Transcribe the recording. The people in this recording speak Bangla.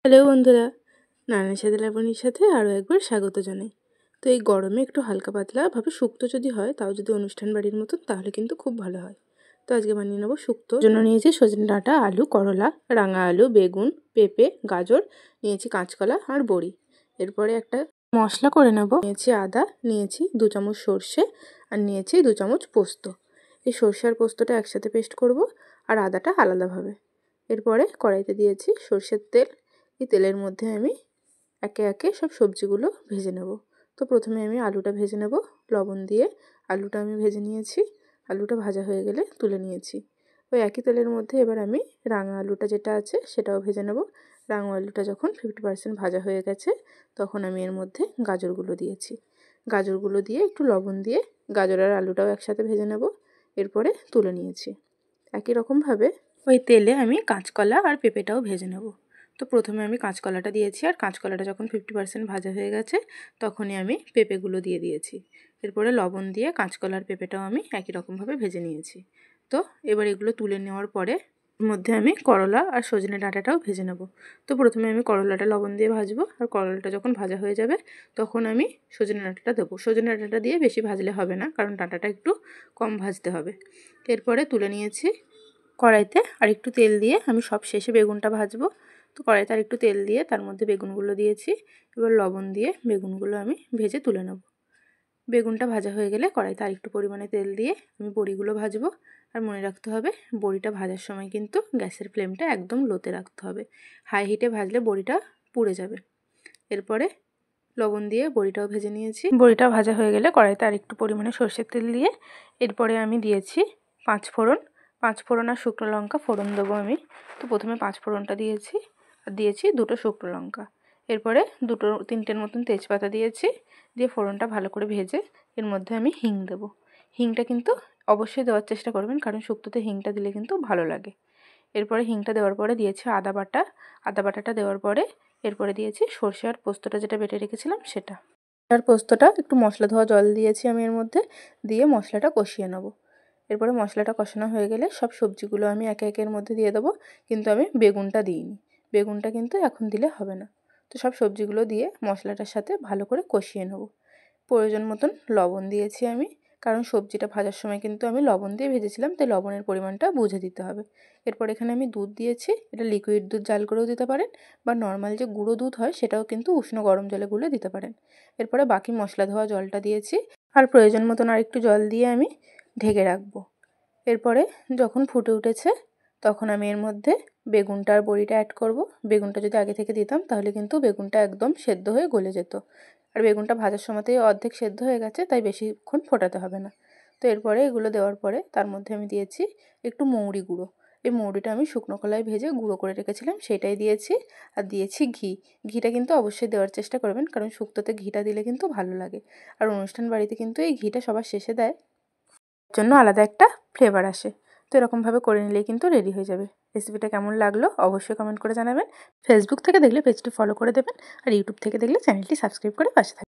হ্যালো বন্ধুরা, নানার সাথে লাবণীর সাথে আরও একবার স্বাগত জানাই। তো এই গরমে একটু হালকা পাতলাভাবে শুক্তো যদি হয়, তাও যদি অনুষ্ঠান বাড়ির মতন, তাহলে কিন্তু খুব ভালো হয়। তো আজকে বানিয়ে নেবো শুক্তো। জন্য নিয়েছি সজনে ডাঁটা, আলু, করলা, রাঙা আলু, বেগুন, পেঁপে, গাজর, নিয়েছি কাঁচকলা আর বড়ি। এরপরে একটা মশলা করে নেব। নিয়েছি আদা, নিয়েছি 2 চামচ সর্ষে আর নিয়েছি 2 চামচ পোস্ত। এই সর্ষে আর পোস্তটা একসাথে পেস্ট করব আর আদাটা আলাদাভাবে। এরপরে কড়াইতে দিয়েছি সর্ষের তেল। এই তেলের মধ্যে আমি একে একে সব সবজিগুলো ভেজে নেব। তো প্রথমে আমি আলুটা ভেজে নেব লবণ দিয়ে। আলুটা আমি ভেজে নিয়েছি। আলুটা ভাজা হয়ে গেলে তুলে নিয়েছি। ওই একই তেলের মধ্যে এবার আমি রাঙা আলুটা যেটা আছে সেটাও ভেজে নেব। রাঙা আলুটা যখন 50% ভাজা হয়ে গেছে, তখন আমি এর মধ্যে গাজরগুলো দিয়েছি। গাজরগুলো দিয়ে একটু লবণ দিয়ে গাজর আর আলুটাও একসাথে ভেজে নেব। এরপরে তুলে নিয়েছি। একই রকমভাবে ওই তেলে আমি কাঁচকলা আর পেঁপেটাও ভেজে নেব। তো প্রথমে আমি কাঁচকলাটা দিয়েছি, আর কাঁচকলাটা যখন 50% ভাজা হয়ে গেছে, তখনই আমি পেঁপেগুলো দিয়ে দিয়েছি। এরপরে লবণ দিয়ে কাঁচকলা আর পেঁপেটাও আমি একই রকমভাবে ভেজে নিয়েছি। তো এবার এগুলো তুলে নেওয়ার পরে এর মধ্যে আমি করলা আর সজনে ডাঁটাটাও ভেজে নেব। তো প্রথমে আমি করলাটা লবণ দিয়ে ভাজবো, আর করলাটা যখন ভাজা হয়ে যাবে, তখন আমি সজনে ডাঁটাটা দেবো। সজনে ডাঁটাটা দিয়ে বেশি ভাজলে হবে না, কারণ ডাঁটাটা একটু কম ভাজতে হবে। এরপরে তুলে নিয়েছি। কড়াইতে আর একটু তেল দিয়ে আমি সব শেষে বেগুনটা ভাজবো। তো কড়াইতে আর একটু তেল দিয়ে তার মধ্যে বেগুনগুলো দিয়েছি। এবার লবণ দিয়ে বেগুনগুলো আমি ভেজে তুলে নেব। বেগুনটা ভাজা হয়ে গেলে কড়াইতে আর একটু পরিমাণে তেল দিয়ে আমি বড়িগুলো ভাজবো। আর মনে রাখতে হবে, বড়িটা ভাজার সময় কিন্তু গ্যাসের ফ্লেমটা একদম লোতে রাখতে হবে। হাই হিটে ভাজলে বড়িটা পুড়ে যাবে। এরপরে লবণ দিয়ে বড়িটাও ভেজে নিয়েছি। বড়িটা ভাজা হয়ে গেলে কড়াইতে আর একটু পরিমাণে সরষের তেল দিয়ে এরপরে আমি দিয়েছি 5 ফোড়ন। 5 ফোড়ন আর শুকনো লঙ্কা ফোড়ন দেবো আমি। তো প্রথমে 5 ফোড়নটা দিয়েছি, আর দিয়েছি 2টো শুকনো লঙ্কা। এরপরে 2-3টের মতন তেজপাতা দিয়েছি। দিয়ে ফোড়নটা ভালো করে ভেজে এর মধ্যে আমি হিং দেবো। হিংটা কিন্তু অবশ্যই দেওয়ার চেষ্টা করবেন, কারণ শুক্তোতে হিংটা দিলে কিন্তু ভালো লাগে। এরপরে হিংটা দেওয়ার পরে দিয়েছি আদা বাটা। আদা বাটাটা দেওয়ার পরে এরপরে দিয়েছি সর্ষে আর পোস্তটা যেটা বেটে রেখেছিলাম সেটা। আর পোস্তটা একটু মশলা ধোয়া জল দিয়েছি আমি এর মধ্যে, দিয়ে মশলাটা কষিয়ে নেব। এরপরে মশলাটা কষানো হয়ে গেলে সব সবজিগুলো আমি একে একের মধ্যে দিয়ে দেবো, কিন্তু আমি বেগুনটা দিইনি। বেগুনটা কিন্তু এখন দিলে হবে না। তো সব সবজিগুলো দিয়ে মশলাটার সাথে ভালো করে কষিয়ে নেব। প্রয়োজন মতন লবণ দিয়েছি আমি, কারণ সবজিটা ভাজার সময় কিন্তু আমি লবণ দিয়ে ভেজেছিলাম, তাই লবণের পরিমাণটা বুঝে দিতে হবে। এরপর এখানে আমি দুধ দিয়েছি। এটা লিকুইড দুধ জাল করেও দিতে পারেন, বা নর্মাল যে গুঁড়ো দুধ হয় সেটাও কিন্তু উষ্ণ গরম জলে গুলে দিতে পারেন। এরপরে বাকি মশলা ধোয়া জলটা দিয়েছি, আর প্রয়োজন মতন আর একটু জল দিয়ে আমি ঢেকে রাখবো। এরপরে যখন ফুটে উঠেছে, তখন আমি এর মধ্যে বেগুনটা আর বড়িটা অ্যাড করব। বেগুনটা যদি আগে থেকে দিতাম, তাহলে কিন্তু বেগুনটা একদম সেদ্ধ হয়ে গলে যেত। আর বেগুনটা ভাজার সময়তেই অর্ধেক সেদ্ধ হয়ে গেছে, তাই বেশিক্ষণ ফোটাতে হবে না। তো এরপরে এগুলো দেওয়ার পরে তার মধ্যে আমি দিয়েছি একটু মৌরি গুঁড়ো। এই মৌরিটা আমি শুকনো কলায় ভেজে গুঁড়ো করে রেখেছিলাম, সেটাই দিয়েছি। আর দিয়েছি ঘি। ঘিটা কিন্তু অবশ্যই দেওয়ার চেষ্টা করবেন, কারণ শুক্তোতে ঘিটা দিলে কিন্তু ভালো লাগে। আর অনুষ্ঠান বাড়িতে কিন্তু এই ঘিটা সবার শেষে দেয়, জন্য আলাদা একটা ফ্লেভার আসে। তো এরকমভাবে করে নিলেই কিন্তু রেডি হয়ে যাবে। রেসিপিটা কেমন লাগলো অবশ্যই কমেন্ট করে জানাবেন। ফেসবুক থেকে দেখলে পেজটি ফলো করে দেবেন, আর ইউটিউব থেকে দেখলে চ্যানেলটি সাবস্ক্রাইব করে পাশে থাকবেন।